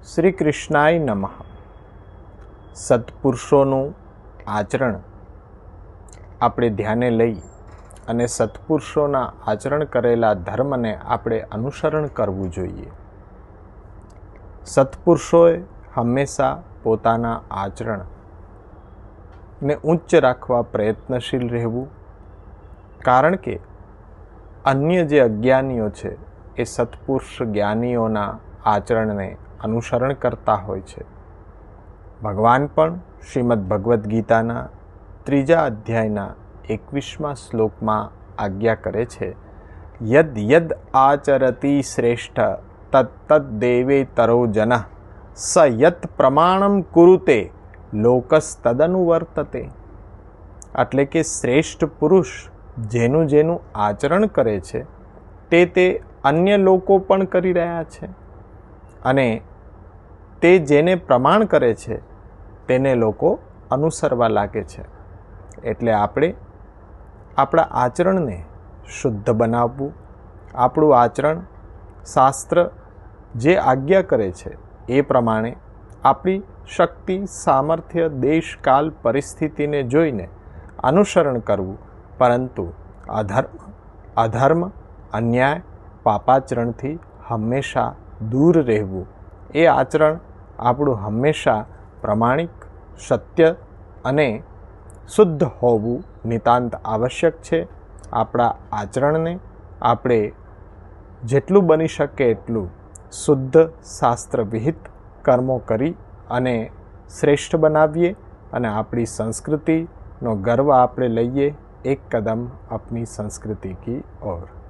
શ્રી કૃષ્ણાય નમઃ. સત્પુરુષોનું આચરણ આપણે ધ્યાને લઈ અને સત્પુરુષોના આચરણ કરેલા ધર્મને આપણે અનુસરણ કરવું જોઈએ. સત્પુરુષોએ હંમેશા પોતાના આચરણને ઉચ્ચ રાખવા પ્રયત્નશીલ રહેવું, કારણ કે અન્ય જે અજ્ઞાનીઓ છે એ સત્પુરુષ જ્ઞાનીઓના આચરણને અનુસરણ કરતા હોય છે. ભગવાન પણ શ્રીમદ્ ભગવદ્ ગીતાના 3 અધ્યાયના 21મા શ્લોકમાં આજ્ઞા કરે છે, યદ યદ આચરતિ શ્રેષ્ઠ તત્તદ દેવેતરો જનઃ સ યત પ્રમાણમ કુરુતે લોકસ્તદનુવર્તતે. એટલે કે શ્રેષ્ઠ પુરુષ જેનું જેનું આચરણ કરે છે તે અન્ય લોકો પણ કરી રહ્યા છે, અને તે જેને પ્રમાણ કરે છે તેને લોકો અનુસરવા લાગે છે. એટલે આપણે આપણા આચરણને શુદ્ધ બનાવવું, આપણું આચરણ શાસ્ત્ર જે આજ્ઞા કરે છે એ પ્રમાણે આપણી શક્તિ, સામર્થ્ય, દેશ, કાલ, પરિસ્થિતિને જોઈને અનુસરણ કરવું, પરંતુ અધર્મ, અન્યાય, પાપાચરણથી હંમેશા દૂર રહેવું. એ આચરણ આપણું હંમેશા પ્રમાણિક, સત્ય અને શુદ્ધ હોવું નિતાંત આવશ્યક છે. આપણા આચરણને આપણે જેટલું બની શકે એટલું શુદ્ધ, શાસ્ત્ર વિહિત કર્મો કરી અને શ્રેષ્ઠ બનાવીએ, અને આપણી સંસ્કૃતિનો ગર્વ આપણે લઈએ, એક કદમ આપણી સંસ્કૃતિ કી ઓર.